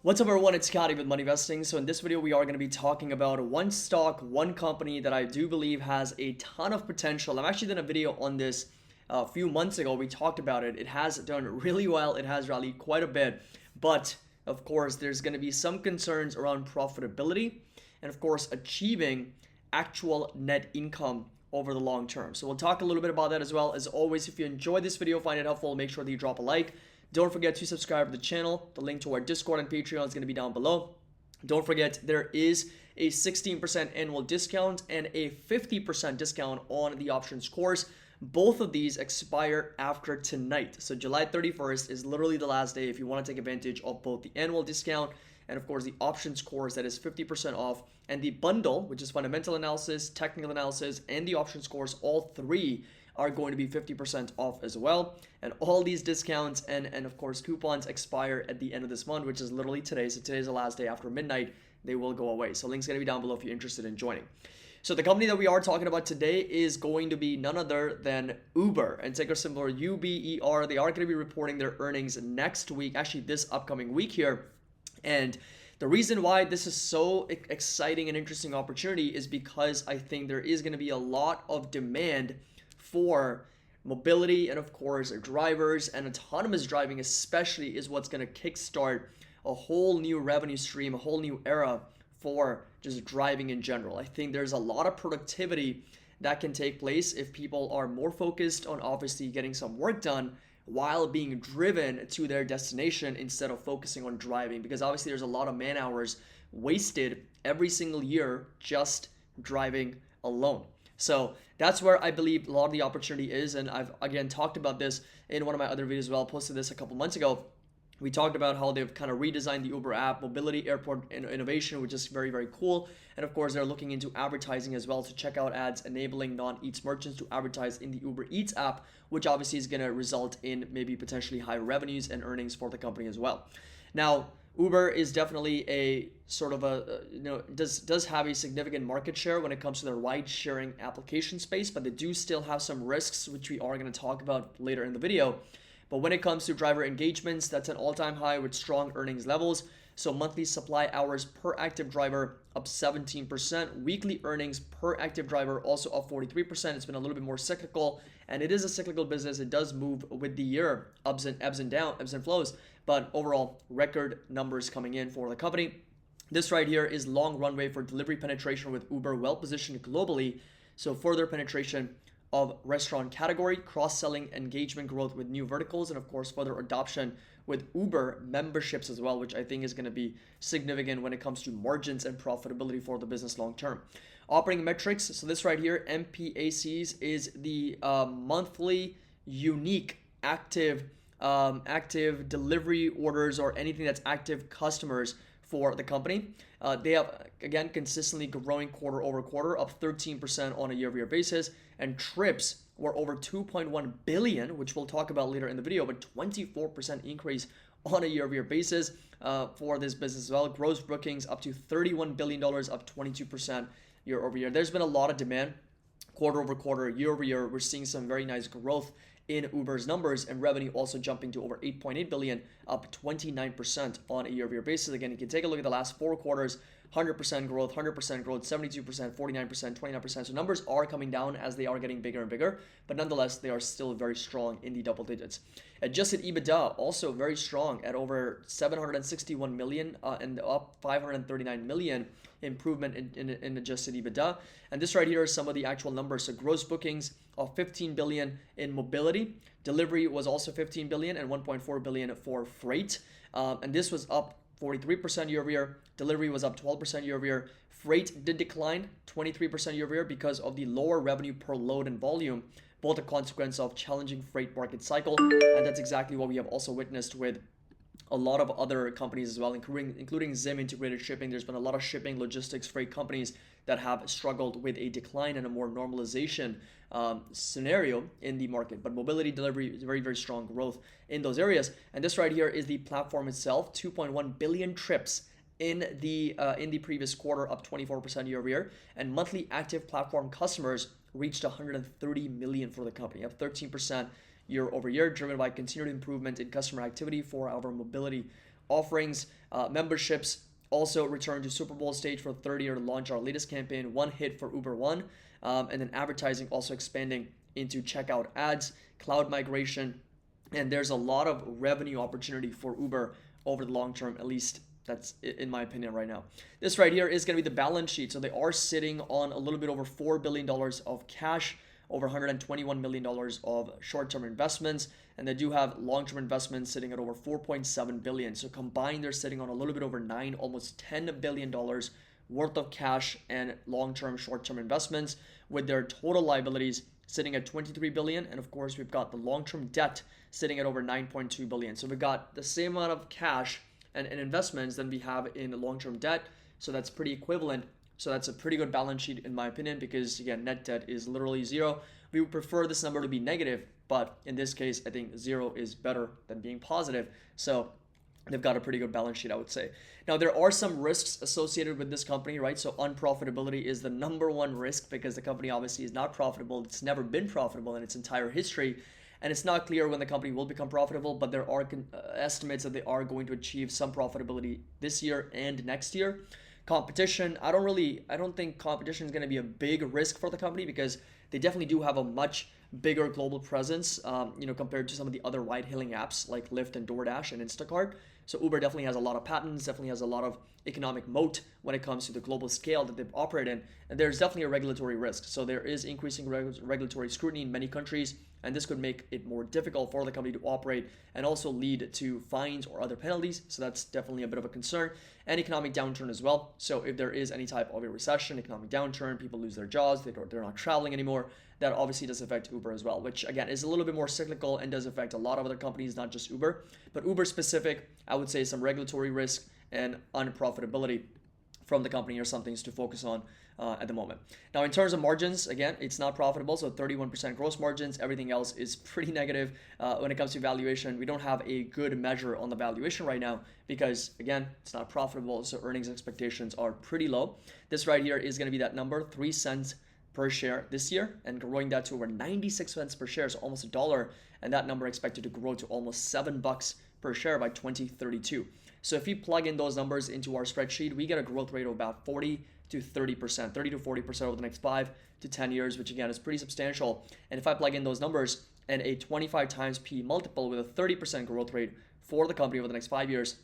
What's up everyone, it's Scotty with Money Investing. So in this video we are going to be talking about one stock, one company that I do believe has a ton of potential. I've actually done a video on this a few months ago. We talked about it. It has done really well. It has rallied quite a bit. But of course there's going to be some concerns around profitability and of course achieving actual net income over the long term. So we'll talk a little bit about that as well. As always, if you enjoyed this video, find it helpful, make sure that you drop a like. Don't forget to subscribe to the channel. The link to our Discord and Patreon is going to be down below. Don't forget there is a 16% annual discount and a 50% discount on the options course. Both of these expire after tonight. So July 31st is literally the last day if you want to take advantage of both the annual discount and of course the options course that is 50% off, and the bundle, which is fundamental analysis, technical analysis, and the options course. All three are going to be 50% off as well. And all these discounts and of course coupons expire at the end of this month, which is literally today. So today's the last day. After midnight they will go away. So link's going to be down below if you're interested in joining. So the company that we are talking about today is going to be none other than Uber, and ticker symbol UBER. They are going to be reporting their earnings next week, actually this upcoming week here. And the reason why this is so exciting and interesting opportunity is because I think there is going to be a lot of demand for mobility, and of course drivers, and autonomous driving especially is what's going to kickstart a whole new revenue stream, a whole new era for just driving in general. I think there's a lot of productivity that can take place if people are more focused on obviously getting some work done while being driven to their destination instead of focusing on driving, because obviously there's a lot of man hours wasted every single year just driving alone. So that's where I believe a lot of the opportunity is, and I've again talked about this in one of my other videos as well. I posted this a couple months ago. We talked about how they've kind of redesigned the Uber app, mobility, airport innovation, which is very, very cool. And of course, they're looking into advertising as well to check out ads, enabling non-Eats merchants to advertise in the Uber Eats app, which obviously is going to result in maybe potentially higher revenues and earnings for the company as well. Now, Uber is definitely a sort of a, does have a significant market share when it comes to their ride sharing application space, but they do still have some risks, which we are going to talk about later in the video. But when it comes to driver engagements, that's an all-time high with strong earnings levels. So monthly supply hours per active driver up 17%. Weekly earnings per active driver also up 43%. It's been a little bit more cyclical, and it is a cyclical business. It does move with the year, ebbs and flows. But overall, record numbers coming in for the company. This right here is long runway for delivery penetration with Uber well positioned globally. So further penetration of restaurant category, cross-selling, engagement growth with new verticals, and of course further adoption with Uber memberships as well, which I think is going to be significant when it comes to margins and profitability for the business long term. Operating metrics, so this right here, MPACs, is the monthly unique active delivery orders, or anything that's active customers for the company. They have again consistently growing quarter over quarter, up 13% on a year-over-year basis, and trips were over 2.1 billion, which we'll talk about later in the video, but 24% increase on a year-over-year basis for this business as well. Gross bookings up to $31 billion, up 22% year-over-year. There's been a lot of demand quarter over quarter, year-over-year. We're seeing some very nice growth in Uber's numbers, and revenue also jumping to over 8.8 billion, up 29% on a year-over-year basis. Again, you can take a look at the last 4 quarters, 100% growth, 72%, 49%, 29%. So numbers are coming down as they are getting bigger and bigger, but nonetheless, they are still very strong in the double digits. Adjusted EBITDA also very strong at over 761 million and up 539 million improvement in adjusted EBITDA. And this right here is some of the actual numbers. So gross bookings of 15 billion in mobility. Delivery was also 15 billion and 1.4 billion for freight. And this was up 43% year over year. Delivery was up 12% year over year. Freight did decline 23% year over year because of the lower revenue per load and volume, both a consequence of challenging freight market cycle. And that's exactly what we have also witnessed with a lot of other companies as well, including Zim Integrated Shipping. There's been a lot of shipping, logistics, freight companies that have struggled with a decline and a more normalization scenario in the market. But mobility, delivery is very, very strong growth in those areas. And this right here is the platform itself, 2.1 billion trips in the previous quarter, up 24% year over year. And monthly active platform customers reached 130 million for the company, up 13% year over year, driven by continued improvement in customer activity for our mobility offerings, memberships. Also return to Super Bowl stage for the third year to launch our latest campaign, One Hit for Uber One. And then advertising also expanding into checkout ads, cloud migration, and there's a lot of revenue opportunity for Uber over the long term, at least that's in my opinion right now. This right here is going to be the balance sheet. So they are sitting on a little bit over $4 billion of cash, over $121 million of short-term investments, and they do have long-term investments sitting at over $4.7 billion. So combined, they're sitting on a little bit over almost $10 billion worth of cash and long-term short-term investments, with their total liabilities sitting at $23 billion. And of course, we've got the long-term debt sitting at over $9.2 billion. So we've got the same amount of cash and investments than we have in long-term debt. So that's pretty equivalent. So that's a pretty good balance sheet in my opinion, because again, net debt is literally zero. We would prefer this number to be negative, but in this case, I think zero is better than being positive. So they've got a pretty good balance sheet, I would say. Now, there are some risks associated with this company, right? So unprofitability is the number one risk, because the company obviously is not profitable. It's never been profitable in its entire history. And it's not clear when the company will become profitable, but there are estimates that they are going to achieve some profitability this year and next year. Competition, I don't think competition is going to be a big risk for the company, because they definitely do have a much bigger global presence, compared to some of the other ride-hailing apps like Lyft and DoorDash and Instacart. So Uber definitely has a lot of patents, definitely has a lot of economic moat when it comes to the global scale that they operate in. And there's definitely a regulatory risk. So there is increasing regulatory scrutiny in many countries, and this could make it more difficult for the company to operate and also lead to fines or other penalties. So that's definitely a bit of a concern. And economic downturn as well. So if there is any type of a recession, economic downturn, people lose their jobs, they're not traveling anymore, that obviously does affect Uber as well, which again is a little bit more cyclical and does affect a lot of other companies, not just Uber. But Uber specific, I would say some regulatory risk and unprofitability from the company are some things to focus on at the moment. Now, in terms of margins, again, it's not profitable, so 31% gross margins. Everything else is pretty negative when it comes to valuation. We don't have a good measure on the valuation right now because, again, it's not profitable, so earnings expectations are pretty low. This right here is going to be that number, 3 cents per share this year, and growing that to over 96 cents per share, so almost $1, and that number expected to grow to almost $7 per share by 2032. So if we plug in those numbers into our spreadsheet, we get a growth rate of about 40 to 30%, 30 to 40% over the next 5 to 10 years, which again is pretty substantial. And if I plug in those numbers and a 25 times P multiple with a 30% growth rate for the company over the next 5 years,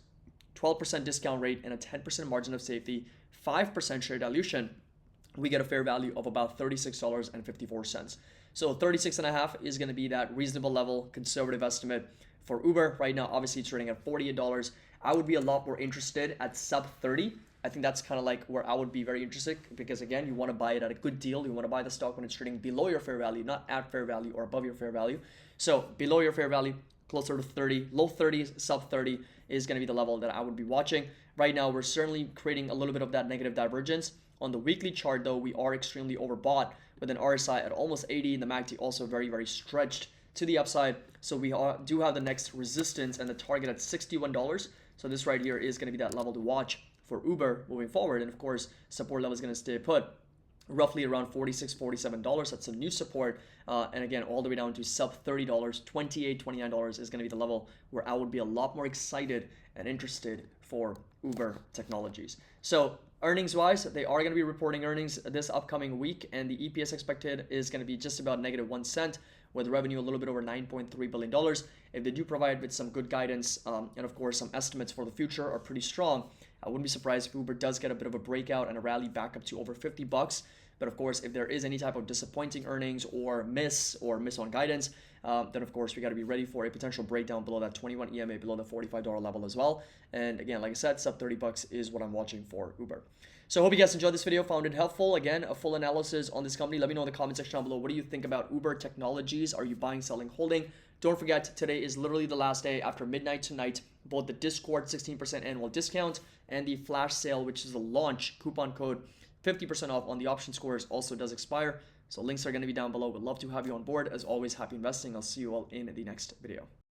12% discount rate, and a 10% margin of safety, 5% share dilution, we get a fair value of about $36.54. So 36.5 is going to be that reasonable level conservative estimate for Uber. Right now, obviously it's trading at $48. I would be a lot more interested at sub 30. I think that's kind of like where I would be very interested, because again, you want to buy it at a good deal. You want to buy the stock when it's trading below your fair value, not at fair value or above your fair value. So below your fair value, closer to 30, low 30s, sub 30 is going to be the level that I would be watching. Right now, we're certainly creating a little bit of that negative divergence. On the weekly chart, though, we are extremely overbought with an RSI at almost 80, and the MACD also very, very stretched to the upside. So we do have the next resistance and the target at $61. So this right here is going to be that level to watch for Uber moving forward. And of course, support level is going to stay put roughly around $46, $47. That's a new support. And again, all the way down to sub $30, $28, $29 is going to be the level where I would be a lot more excited and interested for Uber Technologies. So earnings wise, they are going to be reporting earnings this upcoming week, and the EPS expected is going to be just about -1 cent, with revenue a little bit over $9.3 billion. If they do provide with some good guidance, and of course some estimates for the future are pretty strong, I wouldn't be surprised if Uber does get a bit of a breakout and a rally back up to over $50. But of course, if there is any type of disappointing earnings or miss on guidance, then of course we got to be ready for a potential breakdown below that 21 EMA, below the $45 level as well. And again, like I said, sub $30 is what I'm watching for Uber. So I hope you guys enjoyed this video, found it helpful. Again, a full analysis on this company. Let me know in the comment section down below. What do you think about Uber Technologies? Are you buying, selling, holding? Don't forget, today is literally the last day after midnight tonight. Both the Discord 16% annual discount and the flash sale, which is the launch coupon code 50% off on the option scores, also does expire. So links are going to be down below. Would love to have you on board. As always, happy investing. I'll see you all in the next video.